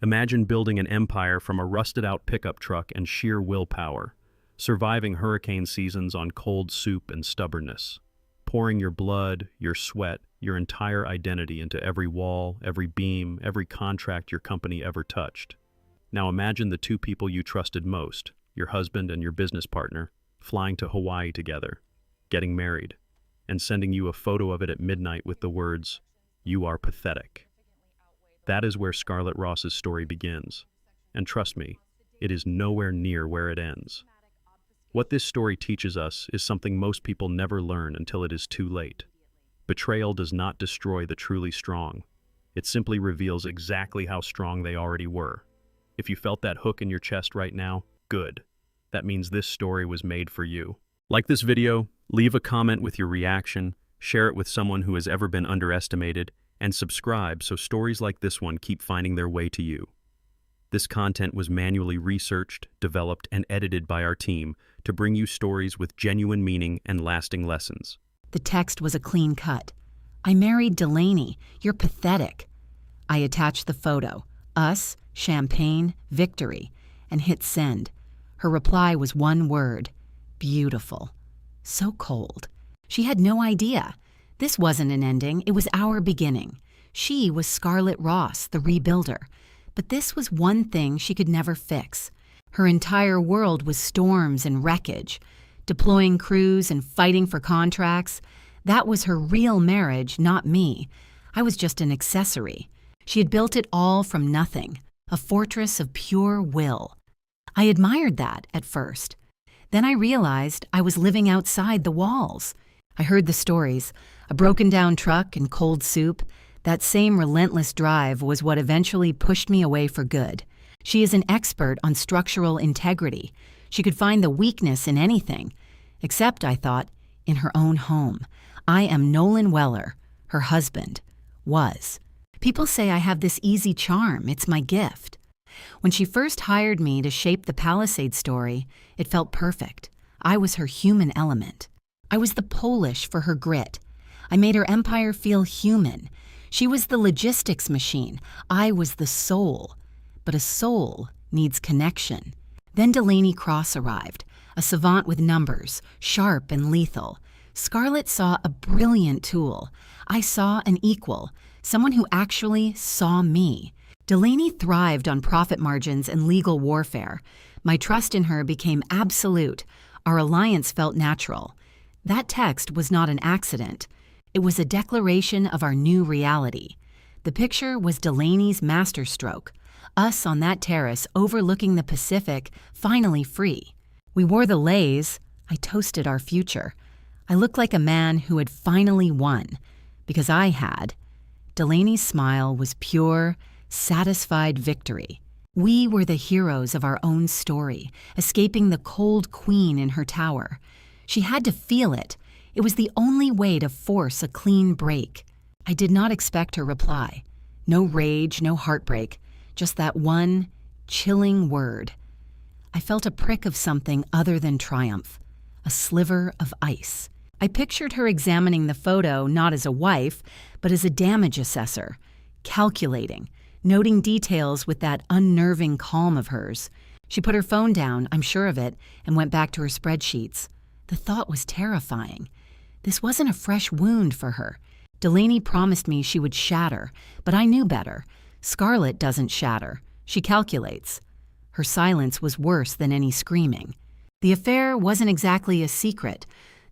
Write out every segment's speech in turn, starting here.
Imagine building an empire from a rusted-out pickup truck and sheer willpower, surviving hurricane seasons on cold soup and stubbornness, pouring your blood, your sweat, your entire identity into every wall, every beam, every contract your company ever touched. Now imagine the two people you trusted most, your husband and your business partner, flying to Hawaii together, getting married, and sending you a photo of it at midnight with the words, "You are pathetic." That is where Scarlett Ross's story begins. And trust me, it is nowhere near where it ends. What this story teaches us is something most people never learn until it is too late. Betrayal does not destroy the truly strong. It simply reveals exactly how strong they already were. If you felt that hook in your chest right now, good. That means this story was made for you. Like this video, leave a comment with your reaction, share it with someone who has ever been underestimated, and subscribe so stories like this one keep finding their way to you. This content was manually researched, developed, and edited by our team to bring you stories with genuine meaning and lasting lessons. The text was a clean cut. "I married Delaney. You're pathetic." I attached the photo, us, champagne, victory, and hit send. Her reply was one word: beautiful. So cold. She had no idea. This wasn't an ending, it was our beginning. She was Scarlett Ross, the rebuilder. But this was one thing she could never fix. Her entire world was storms and wreckage. Deploying crews and fighting for contracts. That was her real marriage, not me. I was just an accessory. She had built it all from nothing, a fortress of pure will. I admired that at first. Then I realized I was living outside the walls. I heard the stories, a broken-down truck and cold soup. That same relentless drive was what eventually pushed me away for good. She is an expert on structural integrity. She could find the weakness in anything, except, I thought, in her own home. I am Nolan Weller, her husband. Was. People say I have this easy charm. It's my gift. When she first hired me to shape the Palisade story, it felt perfect. I was her human element. I was the polish for her grit. I made her empire feel human. She was the logistics machine. I was the soul. But a soul needs connection. Then Delaney Cross arrived, a savant with numbers, sharp and lethal. Scarlett saw a brilliant tool. I saw an equal, someone who actually saw me. Delaney thrived on profit margins and legal warfare. My trust in her became absolute. Our alliance felt natural. That text was not an accident. It was a declaration of our new reality. The picture was Delaney's masterstroke. Us on that terrace overlooking the Pacific, finally free. We wore the leis. I toasted our future. I looked like a man who had finally won. Because I had. Delaney's smile was pure, satisfied victory. We were the heroes of our own story, escaping the cold queen in her tower. She had to feel it. It was the only way to force a clean break. I did not expect her reply. No rage, no heartbreak, just that one chilling word. I felt a prick of something other than triumph, a sliver of ice. I pictured her examining the photo not as a wife, but as a damage assessor, calculating, noting details with that unnerving calm of hers. She put her phone down, I'm sure of it, and went back to her spreadsheets. The thought was terrifying. This wasn't a fresh wound for her. Delaney promised me she would shatter, but I knew better. Scarlett doesn't shatter. She calculates. Her silence was worse than any screaming. The affair wasn't exactly a secret.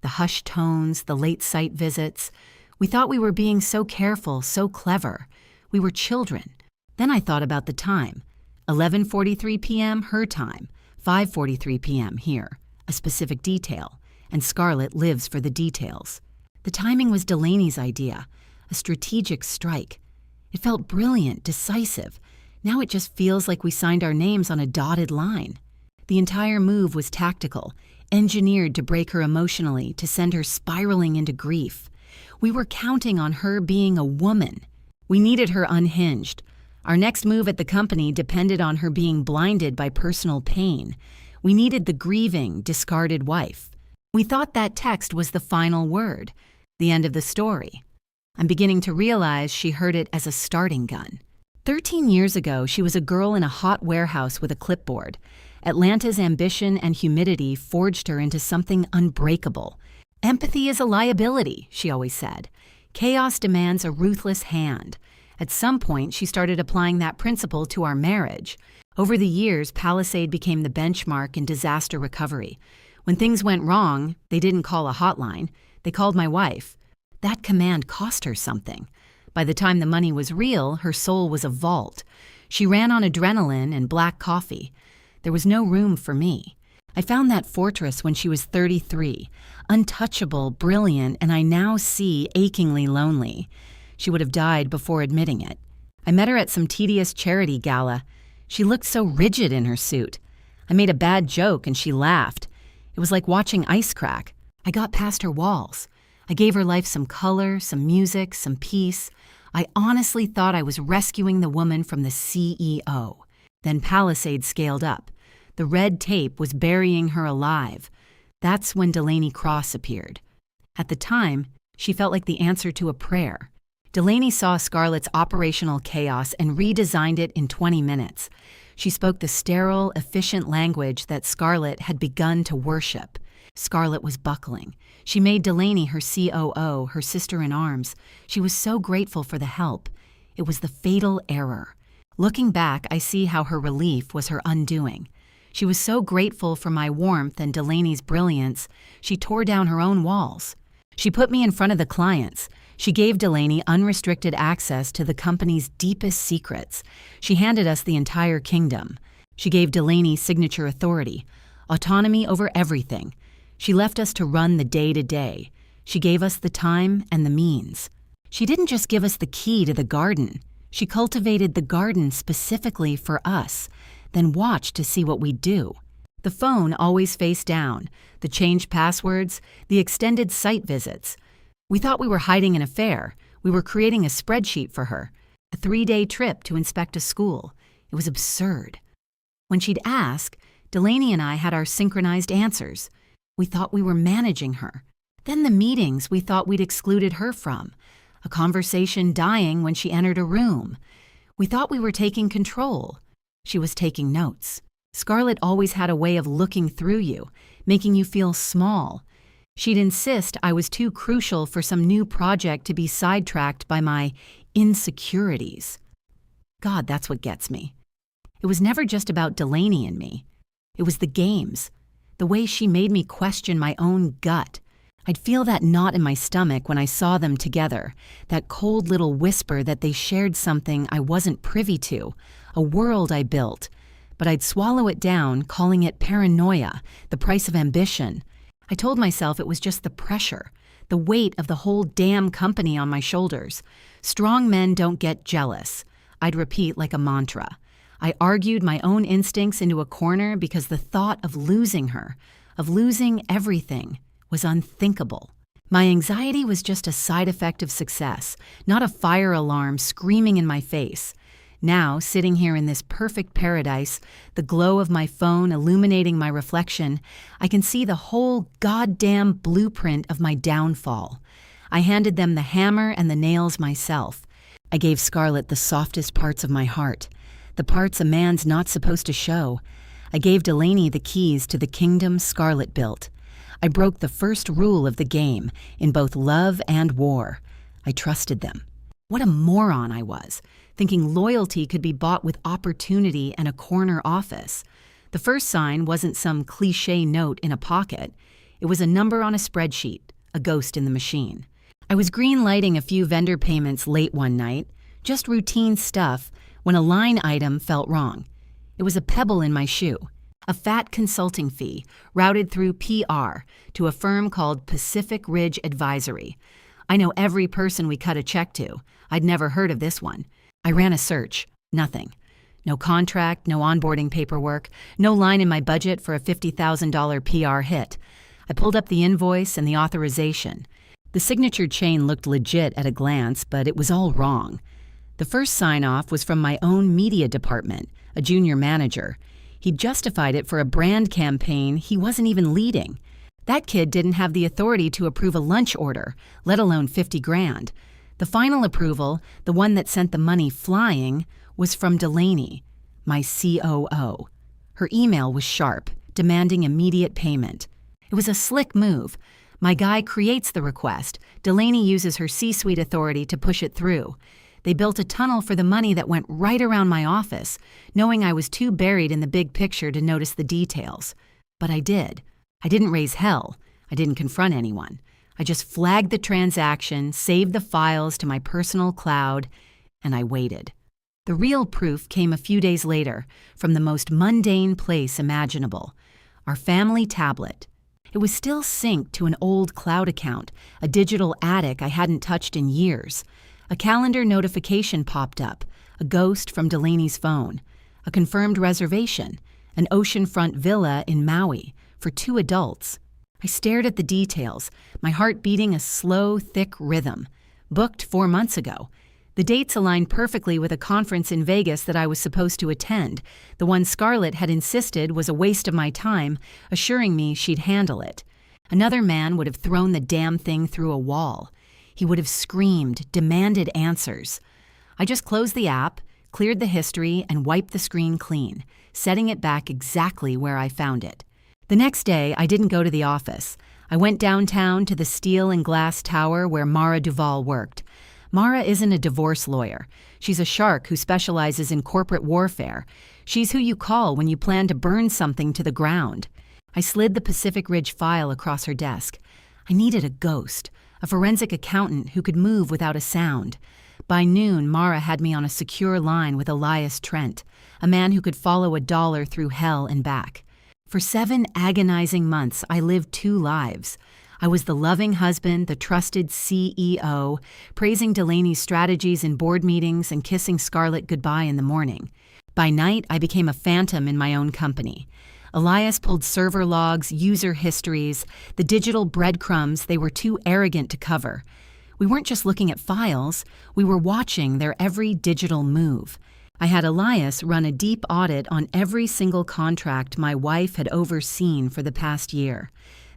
The hushed tones, the late site visits. We thought we were being so careful, so clever. We were children. Then I thought about the time. 11:43 p.m. her time, 5:43 p.m. here. A specific detail. And Scarlett lives for the details. The timing was Delaney's idea, a strategic strike. It felt brilliant, decisive. Now it just feels like we signed our names on a dotted line. The entire move was tactical, engineered to break her emotionally, to send her spiraling into grief. We were counting on her being a woman. We needed her unhinged. Our next move at the company depended on her being blinded by personal pain. We needed the grieving, discarded wife. We thought that text was the final word, the end of the story. I'm beginning to realize she heard it as a starting gun. 13 years ago, she was a girl in a hot warehouse with a clipboard. Atlanta's ambition and humidity forged her into something unbreakable. Empathy is a liability, she always said. Chaos demands a ruthless hand. At some point, she started applying that principle to our marriage. Over the years, Palisade became the benchmark in disaster recovery. When things went wrong, they didn't call a hotline. They called my wife. That command cost her something. By the time the money was real, her soul was a vault. She ran on adrenaline and black coffee. There was no room for me. I found that fortress when she was 33, untouchable, brilliant, and I now see achingly lonely. She would have died before admitting it. I met her at some tedious charity gala. She looked so rigid in her suit. I made a bad joke and she laughed. It was like watching ice crack. I got past her walls. I gave her life some color, some music, some peace. I honestly thought I was rescuing the woman from the CEO. Then Palisade scaled up. The red tape was burying her alive. That's when Delaney Cross appeared. At the time, she felt like the answer to a prayer. Delaney saw Scarlett's operational chaos and redesigned it in 20 minutes. She spoke the sterile, efficient language that Scarlett had begun to worship. Scarlett was buckling. She made Delaney her COO, her sister-in-arms. She was so grateful for the help. It was the fatal error. Looking back, I see how her relief was her undoing. She was so grateful for my warmth and Delaney's brilliance, she tore down her own walls. She put me in front of the clients. She gave Delaney unrestricted access to the company's deepest secrets. She handed us the entire kingdom. She gave Delaney signature authority, autonomy over everything. She left us to run the day-to-day. She gave us the time and the means. She didn't just give us the key to the garden. She cultivated the garden specifically for us, then watched to see what we'd do. The phone always face down, the changed passwords, the extended site visits. We thought we were hiding an affair. We were creating a spreadsheet for her, a 3-day trip to inspect a school. It was absurd. When she'd ask, Delaney and I had our synchronized answers. We thought we were managing her. Then the meetings we thought we'd excluded her from. A conversation dying when she entered a room. We thought we were taking control. She was taking notes. Scarlett always had a way of looking through you, making you feel small. She'd insist I was too crucial for some new project to be sidetracked by my insecurities. God, that's what gets me. It was never just about Delaney and me. It was the games, the way she made me question my own gut. I'd feel that knot in my stomach when I saw them together, that cold little whisper that they shared something I wasn't privy to, a world I built. But I'd swallow it down, calling it paranoia, the price of ambition. I told myself it was just the pressure, the weight of the whole damn company on my shoulders. Strong men don't get jealous. I'd repeat like a mantra. I argued my own instincts into a corner because the thought of losing her, of losing everything, was unthinkable. My anxiety was just a side effect of success, not a fire alarm screaming in my face. Now, sitting here in this perfect paradise, the glow of my phone illuminating my reflection, I can see the whole goddamn blueprint of my downfall. I handed them the hammer and the nails myself. I gave Scarlett the softest parts of my heart, the parts a man's not supposed to show. I gave Delaney the keys to the kingdom Scarlett built. I broke the first rule of the game, in both love and war. I trusted them. What a moron I was, thinking loyalty could be bought with opportunity and a corner office. The first sign wasn't some cliché note in a pocket. It was a number on a spreadsheet, a ghost in the machine. I was green-lighting a few vendor payments late one night, just routine stuff, when a line item felt wrong. It was a pebble in my shoe, a fat consulting fee routed through PR to a firm called Pacific Ridge Advisory. I know every person we cut a check to. I'd never heard of this one. I ran a search. Nothing. No contract, no onboarding paperwork, no line in my budget for a $50,000 PR hit. I pulled up the invoice and the authorization. The signature chain looked legit at a glance, but it was all wrong. The first sign-off was from my own media department, a junior manager. He'd justified it for a brand campaign he wasn't even leading. That kid didn't have the authority to approve a lunch order, let alone $50,000. The final approval, the one that sent the money flying, was from Delaney, my COO. Her email was sharp, demanding immediate payment. It was a slick move. My guy creates the request. Delaney uses her C-suite authority to push it through. They built a tunnel for the money that went right around my office, knowing I was too buried in the big picture to notice the details. But I did. I didn't raise hell. I didn't confront anyone. I just flagged the transaction, saved the files to my personal cloud, and I waited. The real proof came a few days later, from the most mundane place imaginable, our family tablet. It was still synced to an old cloud account, a digital attic I hadn't touched in years. A calendar notification popped up, a ghost from Delaney's phone, a confirmed reservation, an oceanfront villa in Maui for 2 adults. I stared at the details, my heart beating a slow, thick rhythm. Booked 4 months ago. The dates aligned perfectly with a conference in Vegas that I was supposed to attend, the one Scarlett had insisted was a waste of my time, assuring me she'd handle it. Another man would have thrown the damn thing through a wall. He would have screamed, demanded answers. I just closed the app, cleared the history, and wiped the screen clean, setting it back exactly where I found it. The next day, I didn't go to the office. I went downtown to the steel and glass tower where Mara Duval worked. Mara isn't a divorce lawyer. She's a shark who specializes in corporate warfare. She's who you call when you plan to burn something to the ground. I slid the Pacific Ridge file across her desk. I needed a ghost, a forensic accountant who could move without a sound. By noon, Mara had me on a secure line with Elias Trent, a man who could follow a dollar through hell and back. For 7 agonizing months, I lived 2 lives. I was the loving husband, the trusted CEO, praising Delaney's strategies in board meetings and kissing Scarlett goodbye in the morning. By night, I became a phantom in my own company. Elias pulled server logs, user histories, the digital breadcrumbs they were too arrogant to cover. We weren't just looking at files, we were watching their every digital move. I had Elias run a deep audit on every single contract my wife had overseen for the past year.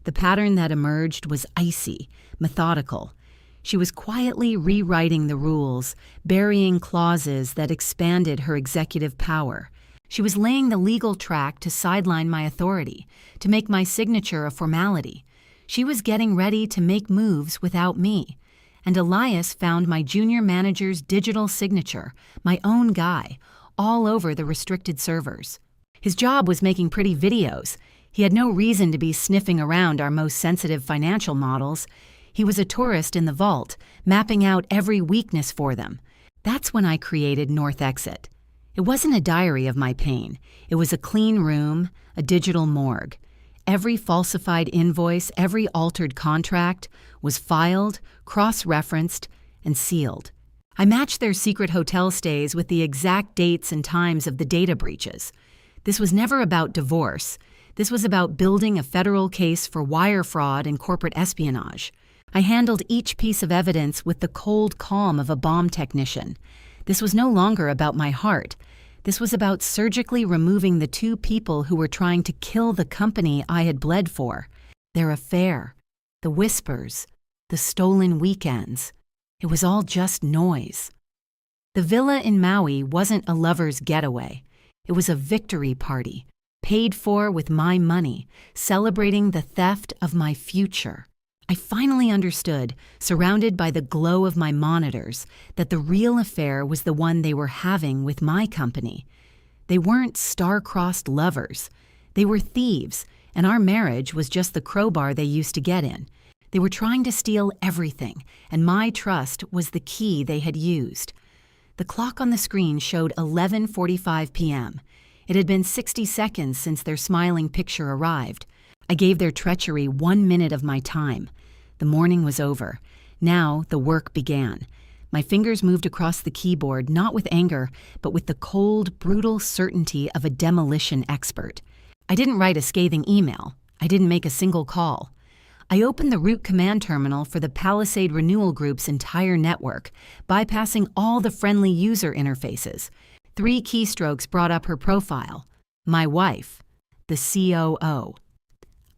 The pattern that emerged was icy, methodical. She was quietly rewriting the rules, burying clauses that expanded her executive power. She was laying the legal track to sideline my authority, to make my signature a formality. She was getting ready to make moves without me. And Elias found my junior manager's digital signature, my own guy, all over the restricted servers. His job was making pretty videos. He had no reason to be sniffing around our most sensitive financial models. He was a tourist in the vault, mapping out every weakness for them. That's when I created North Exit. It wasn't a diary of my pain. It was a clean room, a digital morgue. Every falsified invoice, every altered contract was filed, cross-referenced, and sealed. I matched their secret hotel stays with the exact dates and times of the data breaches. This was never about divorce. This was about building a federal case for wire fraud and corporate espionage. I handled each piece of evidence with the cold calm of a bomb technician. This was no longer about my heart. This was about surgically removing the 2 people who were trying to kill the company I had bled for. Their affair, the whispers, the stolen weekends. It was all just noise. The villa in Maui wasn't a lover's getaway. It was a victory party, paid for with my money, celebrating the theft of my future. I finally understood, surrounded by the glow of my monitors, that the real affair was the one they were having with my company. They weren't star-crossed lovers. They were thieves, and our marriage was just the crowbar they used to get in. They were trying to steal everything, and my trust was the key they had used. The clock on the screen showed 11:45 p.m. It had been 60 seconds since their smiling picture arrived. I gave their treachery 1 minute of my time. The morning was over. Now the work began. My fingers moved across the keyboard, not with anger, but with the cold, brutal certainty of a demolition expert. I didn't write a scathing email. I didn't make a single call. I opened the root command terminal for the Palisade Renewal Group's entire network, bypassing all the friendly user interfaces. 3 keystrokes brought up her profile. My wife, the COO.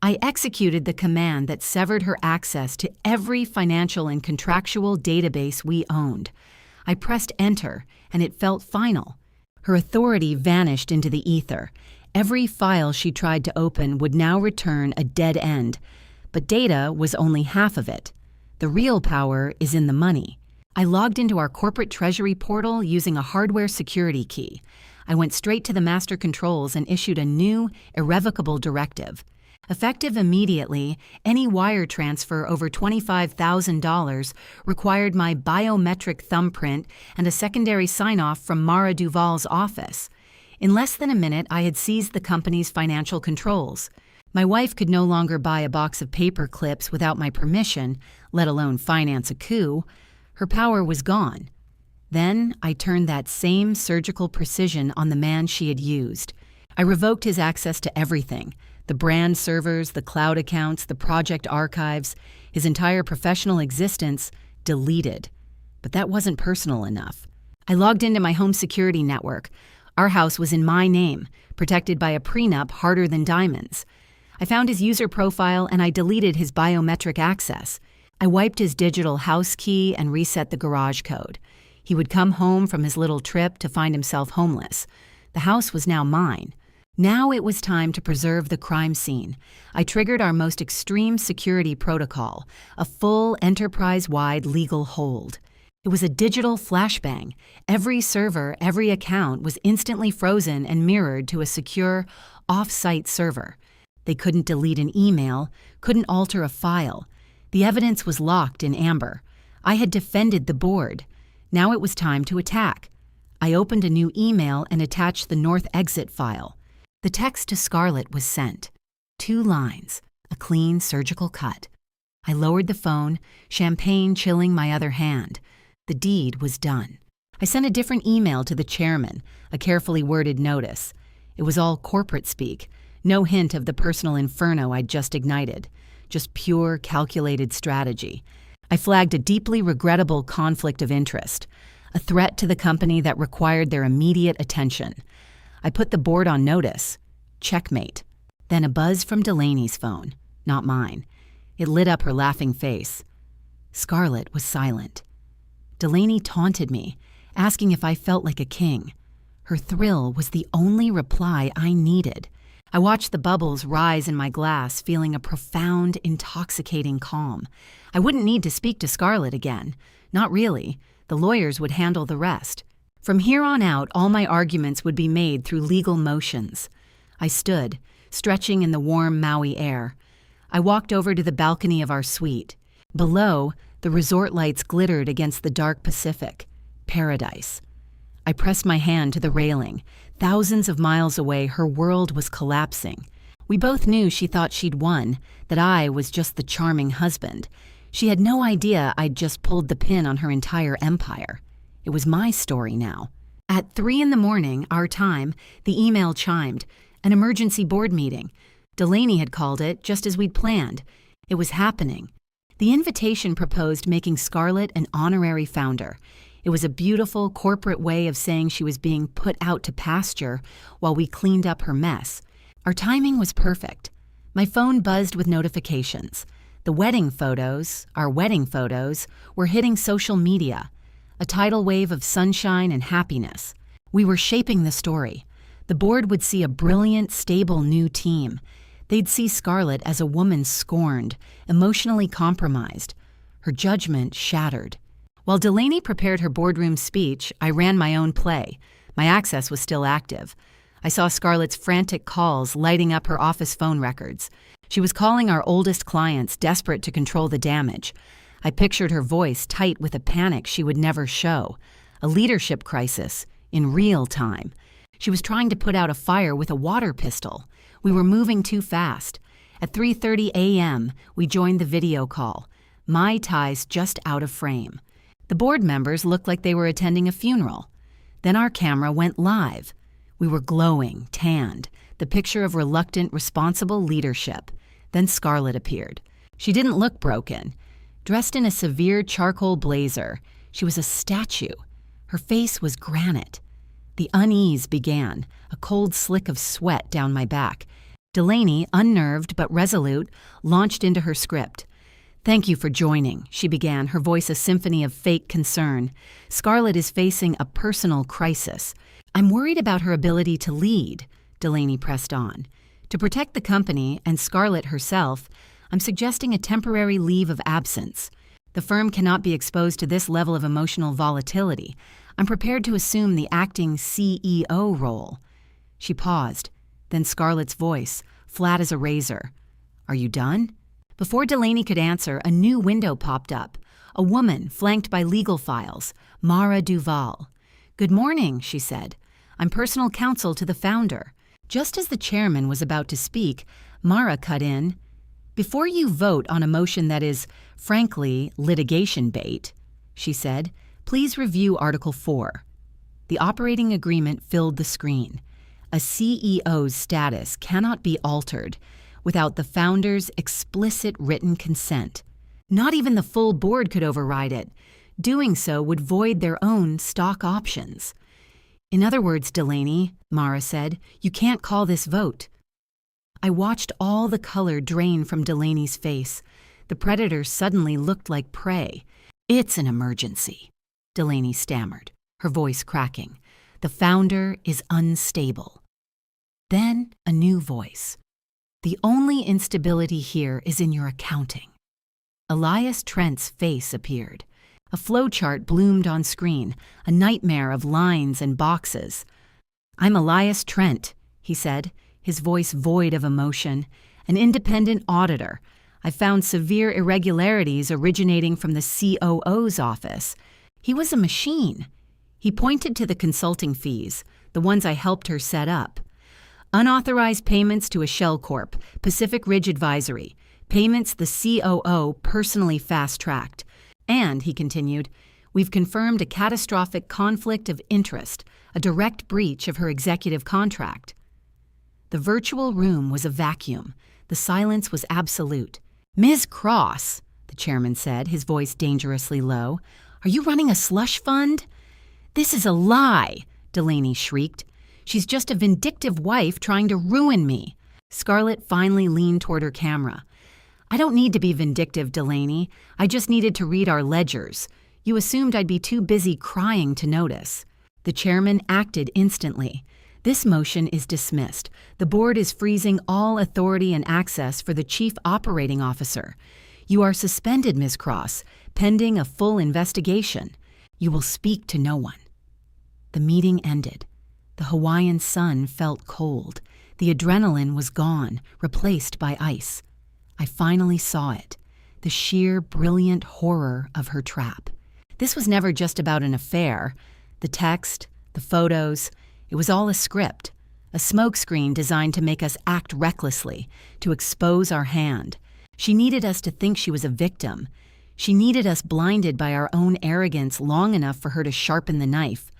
I executed the command that severed her access to every financial and contractual database we owned. I pressed enter, and it felt final. Her authority vanished into the ether. Every file she tried to open would now return a dead end. But data was only half of it. The real power is in the money. I logged into our corporate treasury portal using a hardware security key. I went straight to the master controls and issued a new, irrevocable directive. Effective immediately, any wire transfer over $25,000 required my biometric thumbprint and a secondary sign-off from Mara Duval's office. In less than a minute, I had seized the company's financial controls. My wife could no longer buy a box of paper clips without my permission, let alone finance a coup. Her power was gone. Then I turned that same surgical precision on the man she had used. I revoked his access to everything: the brand servers, the cloud accounts, the project archives, his entire professional existence deleted. But that wasn't personal enough. I logged into my home security network. Our house was in my name, protected by a prenup harder than diamonds. I found his user profile and I deleted his biometric access. I wiped his digital house key and reset the garage code. He would come home from his little trip to find himself homeless. The house was now mine. Now it was time to preserve the crime scene. I triggered our most extreme security protocol, a full enterprise-wide legal hold. It was a digital flashbang. Every server, every account was instantly frozen and mirrored to a secure, off-site server. They couldn't delete an email, couldn't alter a file. The evidence was locked in amber. I had defended the board. Now it was time to attack. I opened a new email and attached the North exit file. The text to Scarlett was sent. 2 lines, a clean surgical cut. I lowered the phone, champagne chilling my other hand. The deed was done. I sent a different email to the chairman, a carefully worded notice. It was all corporate speak, no hint of the personal inferno I'd just ignited, just pure, calculated strategy. I flagged a deeply regrettable conflict of interest, a threat to the company that required their immediate attention. I put the board on notice. Checkmate. Then a buzz from Delaney's phone, not mine. It lit up her laughing face. Scarlett was silent. Delaney taunted me, asking if I felt like a king. Her thrill was the only reply I needed. I watched the bubbles rise in my glass, feeling a profound, intoxicating calm. I wouldn't need to speak to Scarlett again. Not really. The lawyers would handle the rest. From here on out, all my arguments would be made through legal motions. I stood, stretching in the warm Maui air. I walked over to the balcony of our suite. Below, the resort lights glittered against the dark Pacific. Paradise. I pressed my hand to the railing. Thousands of miles away, her world was collapsing. We both knew she thought she'd won, that I was just the charming husband. She had no idea I'd just pulled the pin on her entire empire. It was my story now. At 3 a.m, our time, the email chimed. An emergency board meeting. Delaney had called it, just as we'd planned. It was happening. The invitation proposed making Scarlett an honorary founder. It was a beautiful corporate way of saying she was being put out to pasture while we cleaned up her mess. Our timing was perfect. My phone buzzed with notifications. The wedding photos, our wedding photos, were hitting social media. A tidal wave of sunshine and happiness. We were shaping the story. The board would see a brilliant, stable new team. They'd see Scarlett as a woman scorned, emotionally compromised, her judgment shattered. While Delaney prepared her boardroom speech, I ran my own play. My access was still active. I saw Scarlett's frantic calls lighting up her office phone records. She was calling our oldest clients, desperate to control the damage. I pictured her voice tight with a panic she would never show. A leadership crisis, in real time. She was trying to put out a fire with a water pistol. We were moving too fast. At 3:30 a.m., we joined the video call. My ties just out of frame. The board members looked like they were attending a funeral. Then our camera went live. We were glowing, tanned, the picture of reluctant, responsible leadership. Then Scarlett appeared. She didn't look broken. Dressed in a severe charcoal blazer, she was a statue. Her face was granite. The unease began, a cold slick of sweat down my back. Delaney, unnerved but resolute, launched into her script. "Thank you for joining," she began, her voice a symphony of fake concern. "Scarlett is facing a personal crisis. I'm worried about her ability to lead," Delaney pressed on. "To protect the company and Scarlett herself, I'm suggesting a temporary leave of absence. The firm cannot be exposed to this level of emotional volatility. I'm prepared to assume the acting CEO role." She paused. Then Scarlett's voice, flat as a razor. "Are you done?" Before Delaney could answer, a new window popped up. A woman, flanked by legal files, Mara Duval. "Good morning," she said. "I'm personal counsel to the founder." Just as the chairman was about to speak, Mara cut in. "Before you vote on a motion that is, frankly, litigation bait," she said, "please review Article 4. The operating agreement filled the screen. A CEO's status cannot be altered without the founder's explicit written consent. Not even the full board could override it. Doing so would void their own stock options. In other words, Delaney," Mara said, "you can't call this vote." I watched all the color drain from Delaney's face. The predator suddenly looked like prey. "It's an emergency," Delaney stammered, her voice cracking. "The founder is unstable." Then a new voice. "The only instability here is in your accounting." Elias Trent's face appeared. A flowchart bloomed on screen, a nightmare of lines and boxes. "I'm Elias Trent," he said, his voice void of emotion, "an independent auditor. I found severe irregularities originating from the COO's office." He was a machine. He pointed to the consulting fees, the ones I helped her set up. "Unauthorized payments to a shell corp, Pacific Ridge Advisory. Payments the COO personally fast-tracked. And," he continued, "we've confirmed a catastrophic conflict of interest, a direct breach of her executive contract." The virtual room was a vacuum. The silence was absolute. "Ms. Cross," the chairman said, his voice dangerously low, "are you running a slush fund?" "This is a lie," Delaney shrieked. "She's just a vindictive wife trying to ruin me." Scarlett finally leaned toward her camera. "I don't need to be vindictive, Delaney. I just needed to read our ledgers. You assumed I'd be too busy crying to notice." The chairman acted instantly. "This motion is dismissed. The board is freezing all authority and access for the chief operating officer. You are suspended, Ms. Cross, pending a full investigation. You will speak to no one." The meeting ended. The Hawaiian sun felt cold. The adrenaline was gone, replaced by ice. I finally saw it, the sheer, brilliant horror of her trap. This was never just about an affair. The text, the photos, it was all a script, a smokescreen designed to make us act recklessly, to expose our hand. She needed us to think she was a victim. She needed us blinded by our own arrogance long enough for her to sharpen the knife.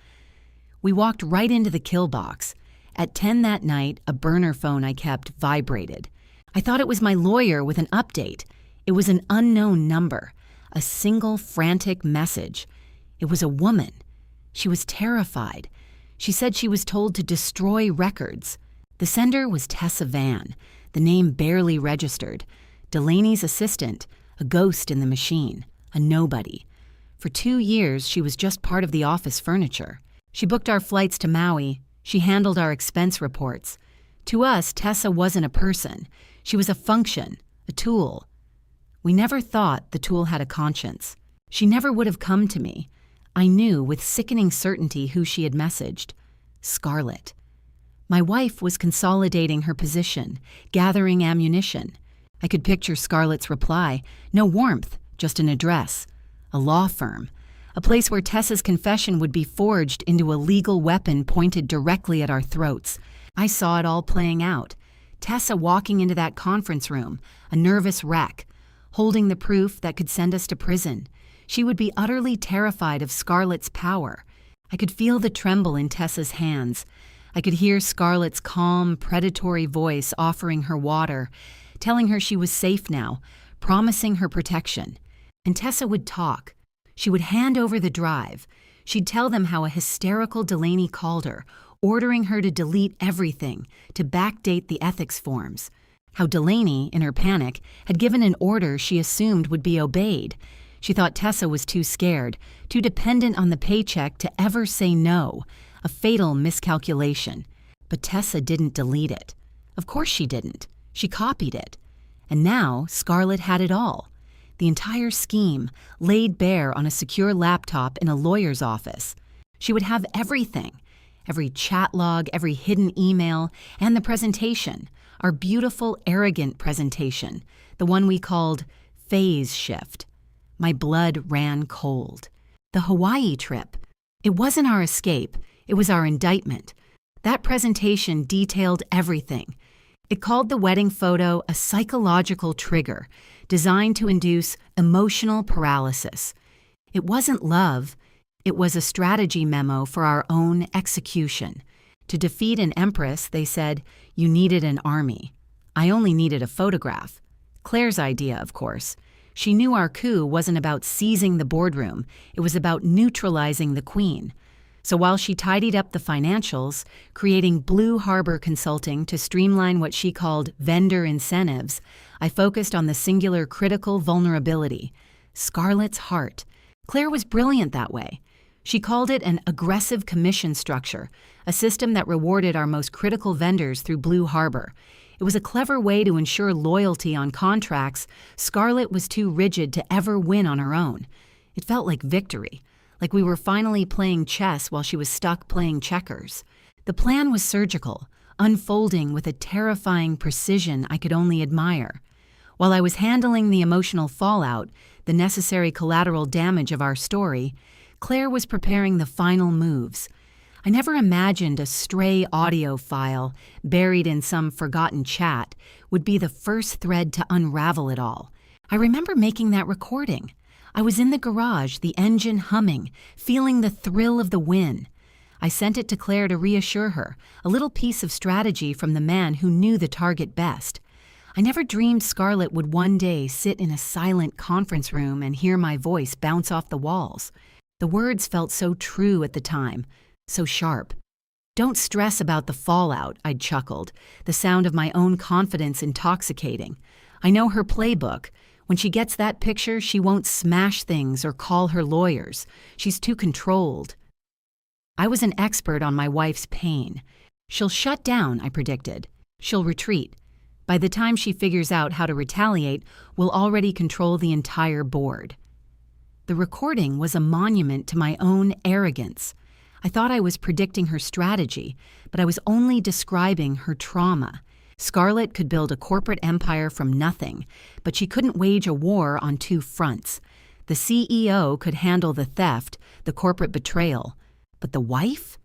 We walked right into the kill box. At 10 that night, a burner phone I kept vibrated. I thought it was my lawyer with an update. It was an unknown number, a single frantic message. It was a woman. She was terrified. She said she was told to destroy records. The sender was Tessa Van, the name barely registered. Delaney's assistant, a ghost in the machine, a nobody. For 2 years, she was just part of the office furniture. She booked our flights to Maui. She handled our expense reports. To us, Tessa wasn't a person. She was a function, a tool. We never thought the tool had a conscience. She never would have come to me. I knew with sickening certainty who she had messaged. Scarlett. My wife was consolidating her position, gathering ammunition. I could picture Scarlett's reply. No warmth, just an address. A law firm. A place where Tessa's confession would be forged into a legal weapon pointed directly at our throats. I saw it all playing out. Tessa walking into that conference room, a nervous wreck, holding the proof that could send us to prison. She would be utterly terrified of Scarlett's power. I could feel the tremble in Tessa's hands. I could hear Scarlett's calm, predatory voice offering her water, telling her she was safe now, promising her protection. And Tessa would talk. She would hand over the drive. She'd tell them how a hysterical Delaney called her, ordering her to delete everything, to backdate the ethics forms. How Delaney, in her panic, had given an order she assumed would be obeyed. She thought Tessa was too scared, too dependent on the paycheck to ever say no, a fatal miscalculation. But Tessa didn't delete it. Of course she didn't. She copied it. And now Scarlett had it all. The entire scheme, laid bare on a secure laptop in a lawyer's office. She would have everything. Every chat log, every hidden email, and the presentation. Our beautiful, arrogant presentation. The one we called phase shift. My blood ran cold. The Hawaii trip. It wasn't our escape. It was our indictment. That presentation detailed everything. It called the wedding photo a psychological trigger designed to induce emotional paralysis. It wasn't love. It was a strategy memo for our own execution. To defeat an empress, they said, you needed an army. I only needed a photograph. Claire's idea, of course. She knew our coup wasn't about seizing the boardroom. It was about neutralizing the queen. So while she tidied up the financials, creating Blue Harbor Consulting to streamline what she called vendor incentives, I focused on the singular critical vulnerability, Scarlett's heart. Claire was brilliant that way. She called it an aggressive commission structure, a system that rewarded our most critical vendors through Blue Harbor. It was a clever way to ensure loyalty on contracts Scarlett was too rigid to ever win on her own. It felt like victory. Like we were finally playing chess while she was stuck playing checkers. The plan was surgical, unfolding with a terrifying precision I could only admire. While I was handling the emotional fallout, the necessary collateral damage of our story, Claire was preparing the final moves. I never imagined a stray audio file buried in some forgotten chat would be the first thread to unravel it all. I remember making that recording. I was in the garage, the engine humming, feeling the thrill of the win. I sent it to Claire to reassure her, a little piece of strategy from the man who knew the target best. I never dreamed Scarlett would one day sit in a silent conference room and hear my voice bounce off the walls. The words felt so true at the time, so sharp. Don't stress about the fallout, I'd chuckled, the sound of my own confidence intoxicating. I know her playbook. When she gets that picture, she won't smash things or call her lawyers. She's too controlled. I was an expert on my wife's pain. She'll shut down, I predicted. She'll retreat. By the time she figures out how to retaliate, we'll already control the entire board. The recording was a monument to my own arrogance. I thought I was predicting her strategy, but I was only describing her trauma. Scarlett could build a corporate empire from nothing, but she couldn't wage a war on two fronts. The CEO could handle the theft, the corporate betrayal. But the wife?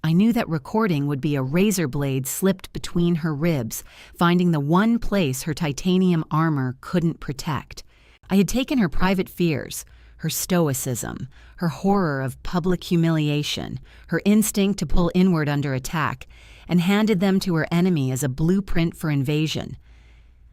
I knew that recording would be a razor blade slipped between her ribs, finding the one place her titanium armor couldn't protect. I had taken her private fears, her stoicism, her horror of public humiliation, her instinct to pull inward under attack, and handed them to her enemy as a blueprint for invasion.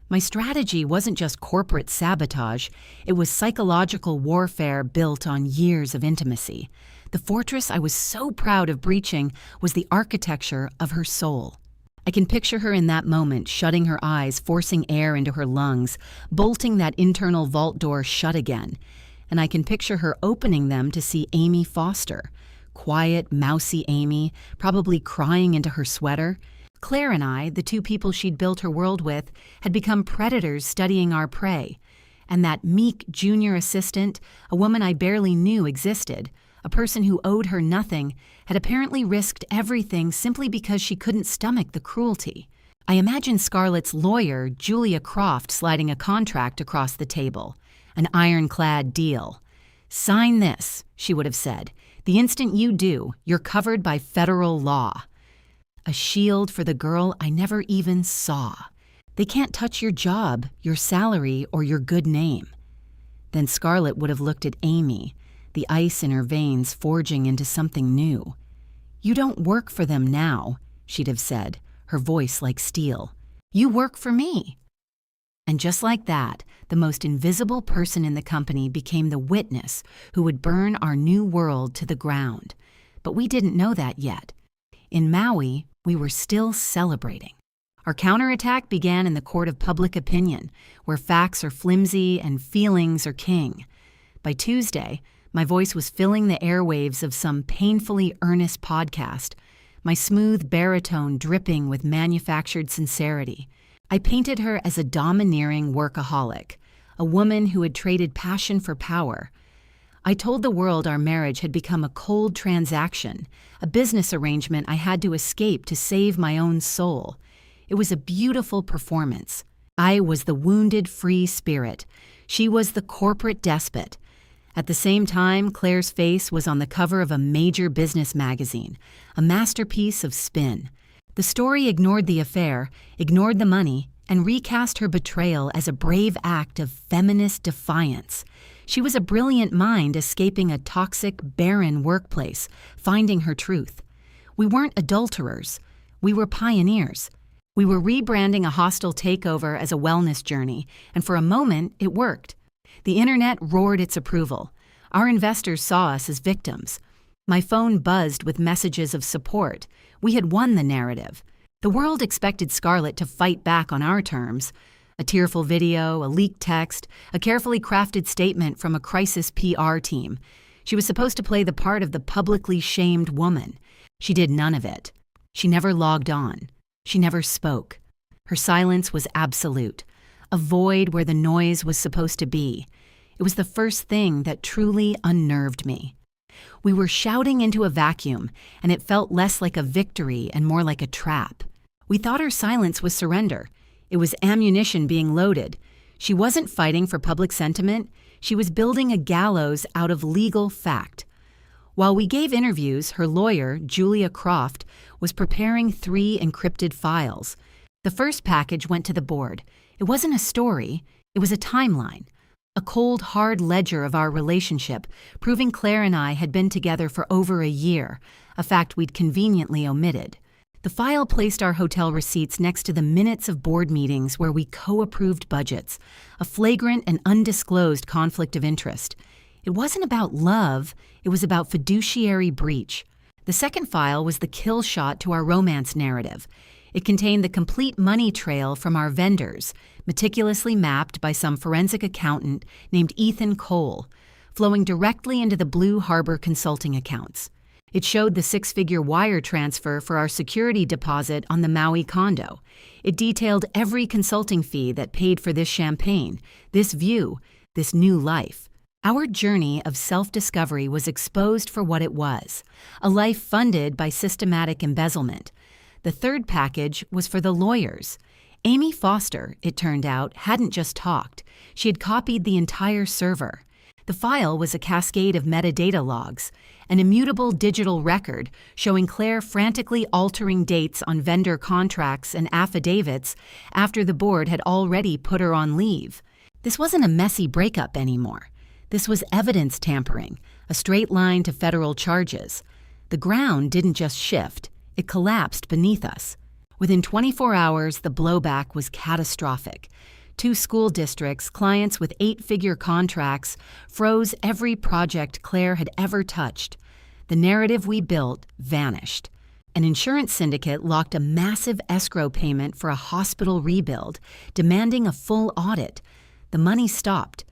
My strategy wasn't just corporate sabotage, it was psychological warfare built on years of intimacy. The fortress I was so proud of breaching was the architecture of her soul. I can picture her in that moment, shutting her eyes, forcing air into her lungs, bolting that internal vault door shut again. And I can picture her opening them to see Amy Foster. Quiet, mousy Amy, probably crying into her sweater. Claire and I, the two people she'd built her world with, had become predators studying our prey. And that meek junior assistant, a woman I barely knew existed, a person who owed her nothing, had apparently risked everything simply because she couldn't stomach the cruelty. I imagined Scarlett's lawyer, Julia Croft, sliding a contract across the table. An ironclad deal. "Sign this," she would have said. "The instant you do, you're covered by federal law." A shield for the girl I never even saw. They can't touch your job, your salary, or your good name. Then Scarlett would have looked at Amy, the ice in her veins forging into something new. "You don't work for them now," she'd have said, her voice like steel. "You work for me." And just like that, the most invisible person in the company became the witness who would burn our new world to the ground. But we didn't know that yet. In Maui, we were still celebrating. Our counterattack began in the court of public opinion, where facts are flimsy and feelings are king. By Tuesday, my voice was filling the airwaves of some painfully earnest podcast, my smooth baritone dripping with manufactured sincerity. I painted her as a domineering workaholic, a woman who had traded passion for power. I told the world our marriage had become a cold transaction, a business arrangement I had to escape to save my own soul. It was a beautiful performance. I was the wounded free spirit. She was the corporate despot. At the same time, Claire's face was on the cover of a major business magazine, a masterpiece of spin. The story ignored the affair, ignored the money, and recast her betrayal as a brave act of feminist defiance. She was a brilliant mind escaping a toxic, barren workplace, finding her truth. We weren't adulterers. We were pioneers. We were rebranding a hostile takeover as a wellness journey, and for a moment, it worked. The internet roared its approval. Our investors saw us as victims. My phone buzzed with messages of support. We had won the narrative. The world expected Scarlett to fight back on our terms. A tearful video, a leaked text, a carefully crafted statement from a crisis PR team. She was supposed to play the part of the publicly shamed woman. She did none of it. She never logged on. She never spoke. Her silence was absolute, a void where the noise was supposed to be. It was the first thing that truly unnerved me. We were shouting into a vacuum, and it felt less like a victory and more like a trap. We thought her silence was surrender. It was ammunition being loaded. She wasn't fighting for public sentiment. She was building a gallows out of legal fact. While we gave interviews, her lawyer, Julia Croft, was preparing 3 encrypted files. The first package went to the board. It wasn't a story. It was a timeline. A cold, hard ledger of our relationship, proving Claire and I had been together for over a year, a fact we'd conveniently omitted. The file placed our hotel receipts next to the minutes of board meetings where we co-approved budgets, a flagrant and undisclosed conflict of interest. It wasn't about love, it was about fiduciary breach. The second file was the kill shot to our romance narrative. It contained the complete money trail from our vendors, meticulously mapped by some forensic accountant named Ethan Cole, flowing directly into the Blue Harbor consulting accounts. It showed the 6-figure wire transfer for our security deposit on the Maui condo. It detailed every consulting fee that paid for this champagne, this view, this new life. Our journey of self-discovery was exposed for what it was, a life funded by systematic embezzlement. The third package was for the lawyers. Amy Foster, it turned out, hadn't just talked. She had copied the entire server. The file was a cascade of metadata logs, an immutable digital record showing Claire frantically altering dates on vendor contracts and affidavits after the board had already put her on leave. This wasn't a messy breakup anymore. This was evidence tampering, a straight line to federal charges. The ground didn't just shift, it collapsed beneath us. Within 24 hours, the blowback was catastrophic. 2 school districts, clients with 8-figure contracts, froze every project Claire had ever touched. The narrative we built vanished. An insurance syndicate locked a massive escrow payment for a hospital rebuild, demanding a full audit. The money stopped.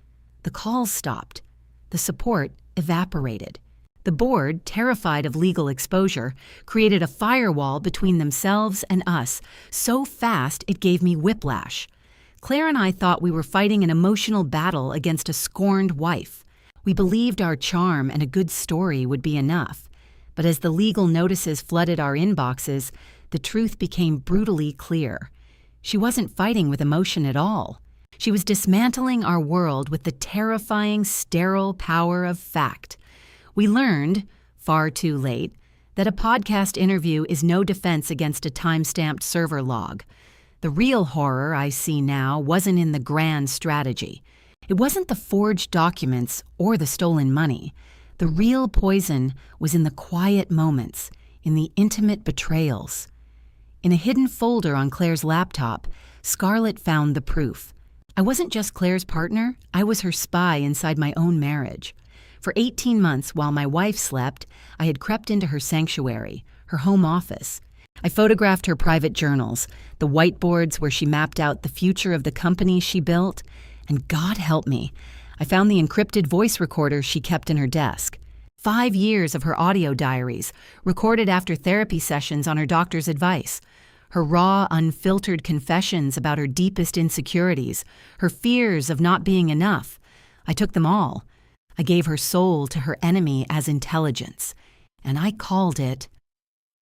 The calls stopped. The support evaporated. The board, terrified of legal exposure, created a firewall between themselves and us, so fast it gave me whiplash. Claire and I thought we were fighting an emotional battle against a scorned wife. We believed our charm and a good story would be enough. But as the legal notices flooded our inboxes, the truth became brutally clear. She wasn't fighting with emotion at all. She was dismantling our world with the terrifying, sterile power of fact. We learned, far too late, that a podcast interview is no defense against a time-stamped server log. The real horror I see now wasn't in the grand strategy. It wasn't the forged documents or the stolen money. The real poison was in the quiet moments, in the intimate betrayals. In a hidden folder on Claire's laptop, Scarlett found the proof. I wasn't just Claire's partner, I was her spy inside my own marriage. For 18 months while my wife slept, I had crept into her sanctuary, her home office. I photographed her private journals, the whiteboards where she mapped out the future of the company she built, and God help me, I found the encrypted voice recorder she kept in her desk. 5 years of her audio diaries, recorded after therapy sessions on her doctor's advice. Her raw, unfiltered confessions about her deepest insecurities, her fears of not being enough. I took them all. I gave her soul to her enemy as intelligence, and I called it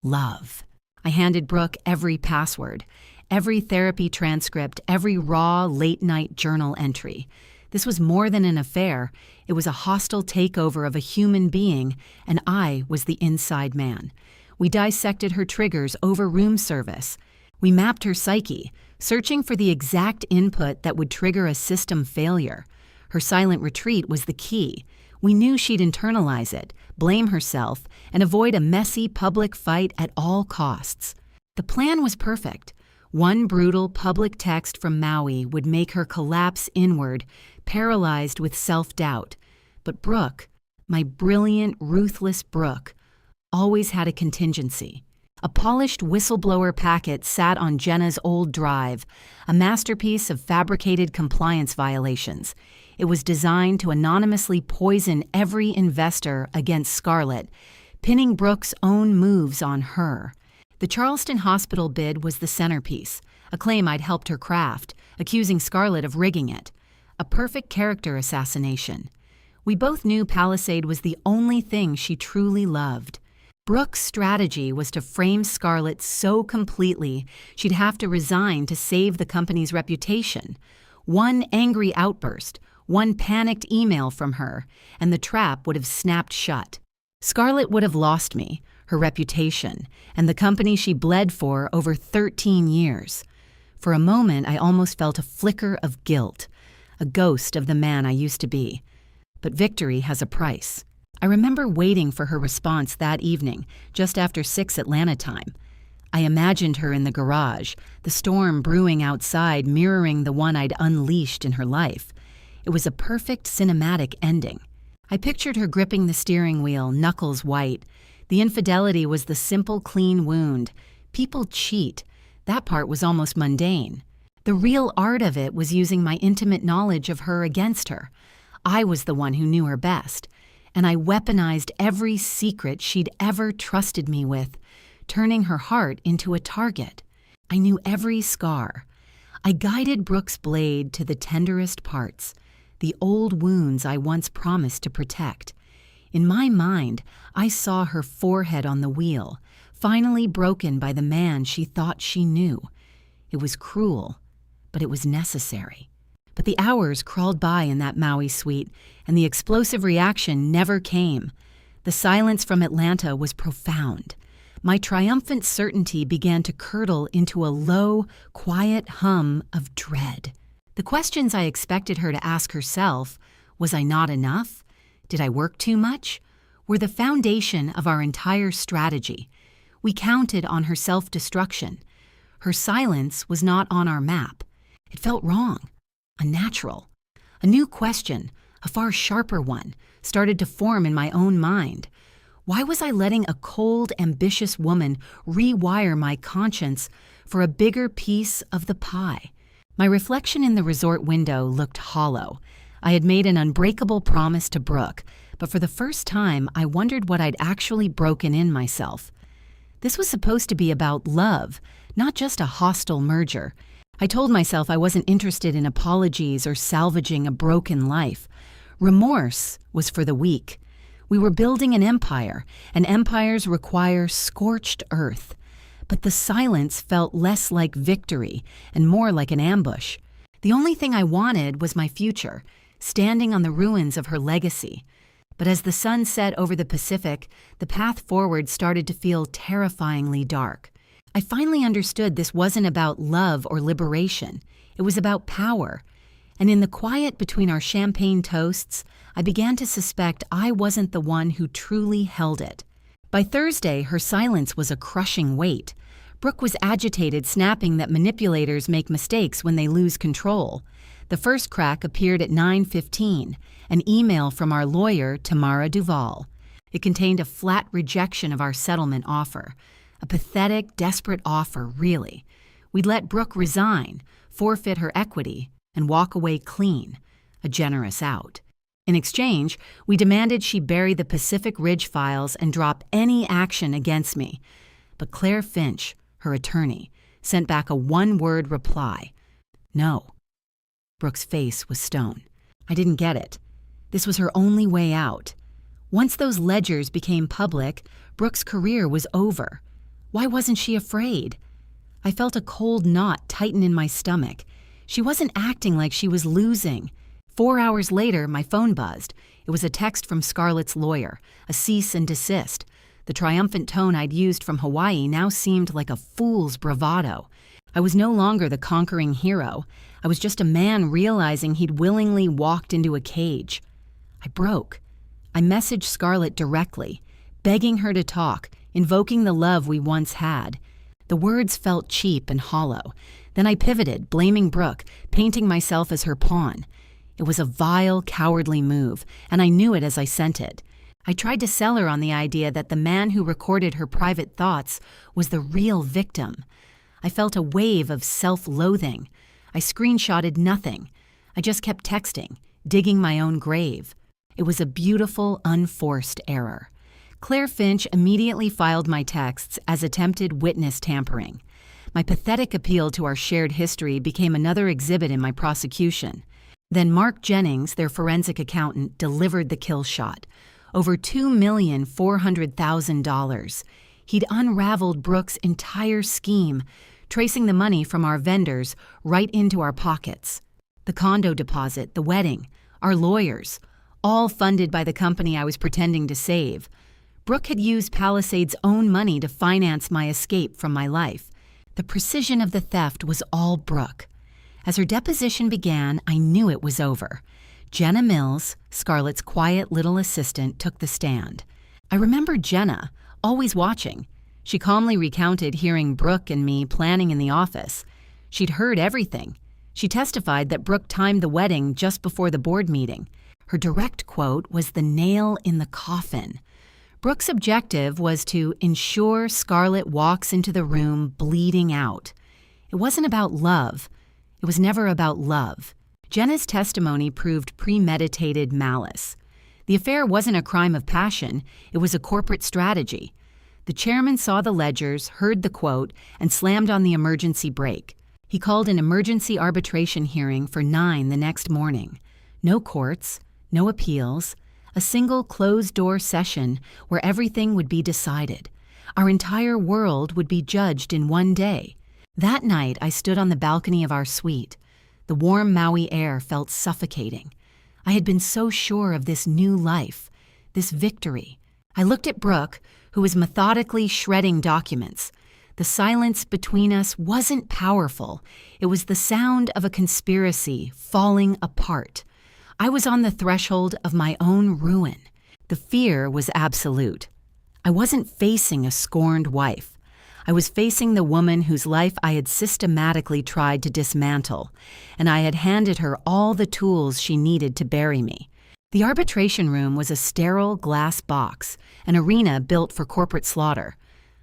love. I handed Brooke every password, every therapy transcript, every raw, late-night journal entry. This was more than an affair. It was a hostile takeover of a human being, and I was the inside man. We dissected her triggers over room service. We mapped her psyche, searching for the exact input that would trigger a system failure. Her silent retreat was the key. We knew she'd internalize it, blame herself, and avoid a messy public fight at all costs. The plan was perfect. One brutal public text from Maui would make her collapse inward, paralyzed with self-doubt. But Brooke, my brilliant, ruthless Brooke, always had a contingency. A polished whistleblower packet sat on Jenna's old drive, a masterpiece of fabricated compliance violations. It was designed to anonymously poison every investor against Scarlett, pinning Brooke's own moves on her. The Charleston Hospital bid was the centerpiece, a claim I'd helped her craft, accusing Scarlett of rigging it. A perfect character assassination. We both knew Palisade was the only thing she truly loved. Brooke's strategy was to frame Scarlett so completely she'd have to resign to save the company's reputation. One angry outburst, one panicked email from her, and the trap would have snapped shut. Scarlett would have lost me, her reputation, and the company she bled for over 13 years. For a moment, I almost felt a flicker of guilt, a ghost of the man I used to be. But victory has a price. I remember waiting for her response that evening, just after 6 Atlanta time. I imagined her in the garage, the storm brewing outside mirroring the one I'd unleashed in her life. It was a perfect cinematic ending. I pictured her gripping the steering wheel, knuckles white. The infidelity was the simple, clean wound. People cheat. That part was almost mundane. The real art of it was using my intimate knowledge of her against her. I was the one who knew her best, and I weaponized every secret she'd ever trusted me with, turning her heart into a target. I knew every scar. I guided Brooke's blade to the tenderest parts, the old wounds I once promised to protect. In my mind, I saw her forehead on the wheel, finally broken by the man she thought she knew. It was cruel, but it was necessary. But the hours crawled by in that Maui suite, and the explosive reaction never came. The silence from Atlanta was profound. My triumphant certainty began to curdle into a low, quiet hum of dread. The questions I expected her to ask herself, was I not enough? Did I work too much? Were the foundation of our entire strategy. We counted on her self-destruction. Her silence was not on our map. It felt wrong, unnatural. A new question, a far sharper one, started to form in my own mind. Why was I letting a cold, ambitious woman rewire my conscience for a bigger piece of the pie? My reflection in the resort window looked hollow. I had made an unbreakable promise to Brooke, but for the first time, I wondered what I'd actually broken in myself. This was supposed to be about love, not just a hostile merger. I told myself I wasn't interested in apologies or salvaging a broken life. Remorse was for the weak. We were building an empire, and empires require scorched earth. But the silence felt less like victory and more like an ambush. The only thing I wanted was my future, standing on the ruins of her legacy. But as the sun set over the Pacific, the path forward started to feel terrifyingly dark. I finally understood this wasn't about love or liberation. It was about power. And in the quiet between our champagne toasts, I began to suspect I wasn't the one who truly held it. By Thursday, her silence was a crushing weight. Brooke was agitated, snapping that manipulators make mistakes when they lose control. The first crack appeared at 9:15, an email from our lawyer, Tamara Duval. It contained a flat rejection of our settlement offer. A pathetic, desperate offer, really. We'd let Brooke resign, forfeit her equity, and walk away clean. A generous out. In exchange, we demanded she bury the Pacific Ridge files and drop any action against me. But Claire Finch, her attorney, sent back a one-word reply. No. Brooke's face was stone. I didn't get it. This was her only way out. Once those ledgers became public, Brooke's career was over. Why wasn't she afraid? I felt a cold knot tighten in my stomach. She wasn't acting like she was losing. 4 hours later, my phone buzzed. It was a text from Scarlett's lawyer, a cease and desist. The triumphant tone I'd used from Hawaii now seemed like a fool's bravado. I was no longer the conquering hero. I was just a man realizing he'd willingly walked into a cage. I broke. I messaged Scarlett directly, begging her to talk, invoking the love we once had. The words felt cheap and hollow. Then I pivoted, blaming Brooke, painting myself as her pawn. It was a vile, cowardly move, and I knew it as I sent it. I tried to sell her on the idea that the man who recorded her private thoughts was the real victim. I felt a wave of self-loathing. I screenshotted nothing. I just kept texting, digging my own grave. It was a beautiful, unforced error. Claire Finch immediately filed my texts as attempted witness tampering. My pathetic appeal to our shared history became another exhibit in my prosecution. Then Mark Jennings, their forensic accountant, delivered the kill shot. Over $2,400,000. He'd unraveled Brooke's entire scheme, tracing the money from our vendors right into our pockets. The condo deposit, the wedding, our lawyers, all funded by the company I was pretending to save. Brooke had used Palisade's own money to finance my escape from my life. The precision of the theft was all Brooke. As her deposition began, I knew it was over. Jenna Mills, Scarlett's quiet little assistant, took the stand. I remember Jenna, always watching. She calmly recounted hearing Brooke and me planning in the office. She'd heard everything. She testified that Brooke timed the wedding just before the board meeting. Her direct quote was the nail in the coffin. Brooke's objective was to ensure Scarlett walks into the room bleeding out. It wasn't about love. It was never about love. Jenna's testimony proved premeditated malice. The affair wasn't a crime of passion. It was a corporate strategy. The chairman saw the ledgers, heard the quote, and slammed on the emergency brake. He called an emergency arbitration hearing for 9 the next morning. No courts, no appeals, a single closed-door session where everything would be decided. Our entire world would be judged in one day. That night, I stood on the balcony of our suite. The warm Maui air felt suffocating. I had been so sure of this new life, this victory. I looked at Brooke, who was methodically shredding documents. The silence between us wasn't powerful. It was the sound of a conspiracy falling apart. I was on the threshold of my own ruin. The fear was absolute. I wasn't facing a scorned wife. I was facing the woman whose life I had systematically tried to dismantle, and I had handed her all the tools she needed to bury me. The arbitration room was a sterile glass box, an arena built for corporate slaughter.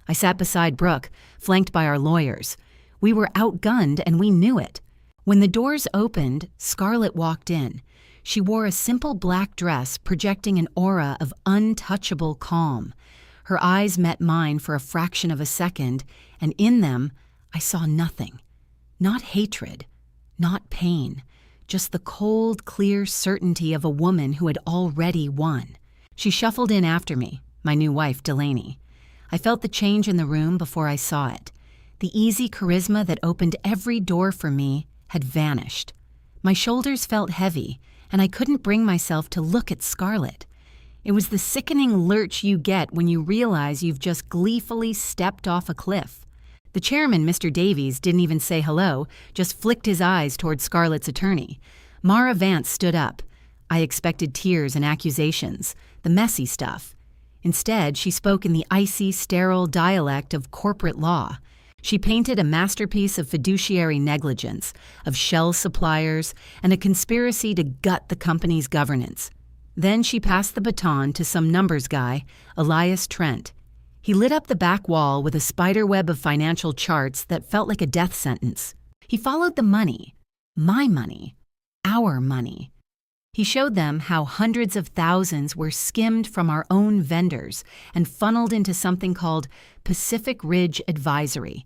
I sat beside Brooke, flanked by our lawyers. We were outgunned, and we knew it. When the doors opened, Scarlett walked in. She wore a simple black dress projecting an aura of untouchable calm. Her eyes met mine for a fraction of a second, and in them, I saw nothing. Not hatred, not pain, just the cold, clear certainty of a woman who had already won. She shuffled in after me, my new wife, Delaney. I felt the change in the room before I saw it. The easy charisma that opened every door for me had vanished. My shoulders felt heavy, and I couldn't bring myself to look at Scarlett. It was the sickening lurch you get when you realize you've just gleefully stepped off a cliff. The chairman, Mr. Davies, didn't even say hello, just flicked his eyes toward Scarlett's attorney. Mara Vance stood up. I expected tears and accusations, the messy stuff. Instead, she spoke in the icy, sterile dialect of corporate law. She painted a masterpiece of fiduciary negligence, of shell suppliers, and a conspiracy to gut the company's governance. Then she passed the baton to some numbers guy, Elias Trent. He lit up the back wall with a spiderweb of financial charts that felt like a death sentence. He followed the money, my money, our money. He showed them how hundreds of thousands were skimmed from our own vendors and funneled into something called Pacific Ridge Advisory.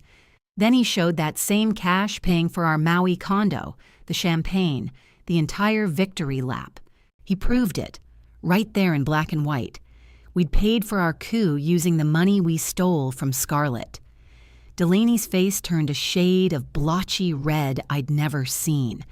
Then he showed that same cash paying for our Maui condo, the champagne, the entire victory lap. He proved it, right there in black and white. We'd paid for our coup using the money we stole from Scarlett. Delaney's face turned a shade of blotchy red I'd never seen.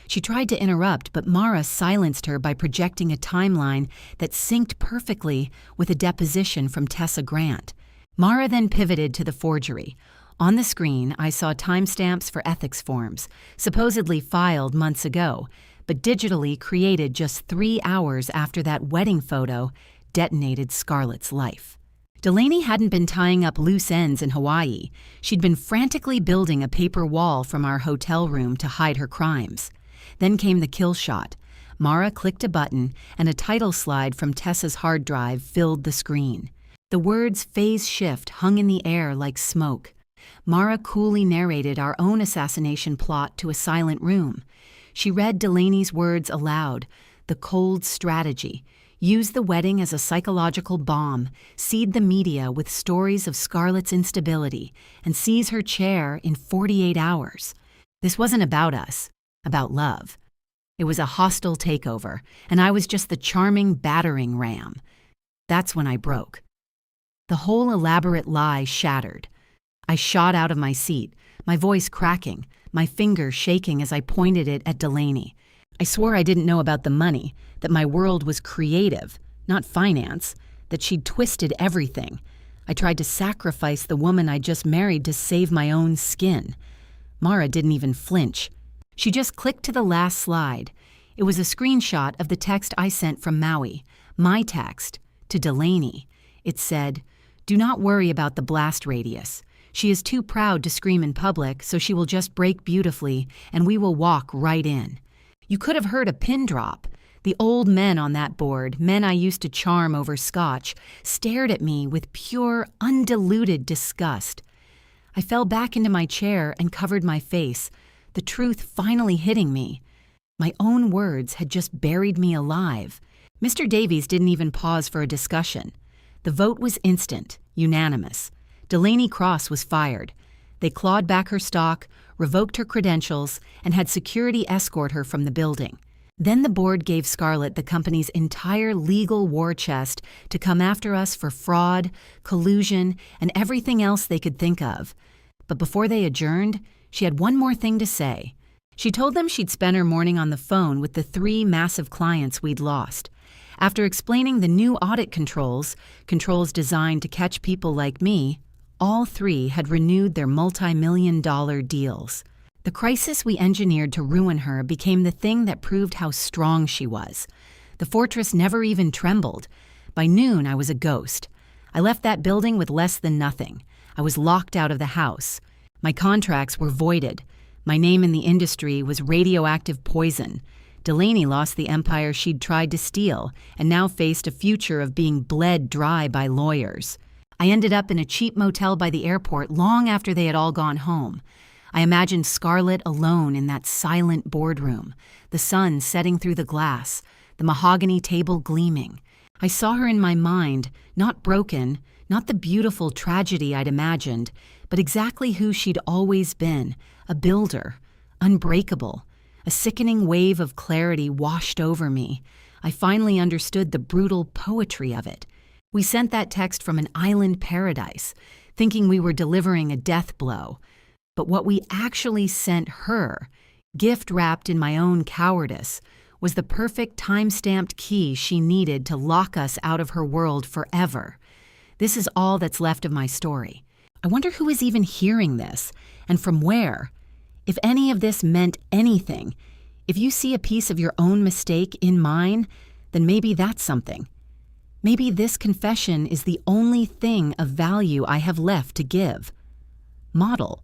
She tried to interrupt, but Mara silenced her by projecting a timeline that synced perfectly with a deposition from Tessa Grant. Mara then pivoted to the forgery. On the screen, I saw timestamps for ethics forms, supposedly filed months ago, but digitally created just 3 hours after that wedding photo detonated Scarlett's life. Delaney hadn't been tying up loose ends in Hawaii. She'd been frantically building a paper wall from our hotel room to hide her crimes. Then came the kill shot. Mara clicked a button, and a title slide from Tessa's hard drive filled the screen. The words phase shift hung in the air like smoke. Mara coolly narrated our own assassination plot to a silent room. She read Delaney's words aloud, the cold strategy. Use the wedding as a psychological bomb, seed the media with stories of Scarlett's instability, and seize her chair in 48 hours. This wasn't about us, about love. It was a hostile takeover, and I was just the charming battering ram. That's when I broke. The whole elaborate lie shattered. I shot out of my seat, my voice cracking, my finger shaking as I pointed it at Delaney. I swore I didn't know about the money, that my world was creative, not finance, that she'd twisted everything. I tried to sacrifice the woman I'd just married to save my own skin. Mara didn't even flinch. She just clicked to the last slide. It was a screenshot of the text I sent from Maui, my text, to Delaney. It said, "Do not worry about the blast radius. She is too proud to scream in public, so she will just break beautifully, and we will walk right in." You could have heard a pin drop. The old men on that board, men I used to charm over scotch, stared at me with pure, undiluted disgust. I fell back into my chair and covered my face, the truth finally hitting me. My own words had just buried me alive. Mr. Davies didn't even pause for a discussion. The vote was instant, unanimous. Delaney Cross was fired. They clawed back her stock, revoked her credentials, and had security escort her from the building. Then the board gave Scarlett the company's entire legal war chest to come after us for fraud, collusion, and everything else they could think of. But before they adjourned, she had one more thing to say. She told them she'd spent her morning on the phone with the 3 massive clients we'd lost. After explaining the new audit controls designed to catch people like me, all 3 had renewed their multi-million-dollar deals. The crisis we engineered to ruin her became the thing that proved how strong she was. The fortress never even trembled. By noon, I was a ghost. I left that building with less than nothing. I was locked out of the house. My contracts were voided. My name in the industry was radioactive poison. Delaney lost the empire she'd tried to steal and now faced a future of being bled dry by lawyers. I ended up in a cheap motel by the airport long after they had all gone home. I imagined Scarlett alone in that silent boardroom, the sun setting through the glass, the mahogany table gleaming. I saw her in my mind, not broken, not the beautiful tragedy I'd imagined, but exactly who she'd always been, a builder, unbreakable. A sickening wave of clarity washed over me. I finally understood the brutal poetry of it. We sent that text from an island paradise, thinking we were delivering a death blow. But what we actually sent her, gift-wrapped in my own cowardice, was the perfect time-stamped key she needed to lock us out of her world forever. This is all that's left of my story. I wonder who is even hearing this, and from where. If any of this meant anything, if you see a piece of your own mistake in mine, then maybe that's something. Maybe this confession is the only thing of value I have left to give. Model.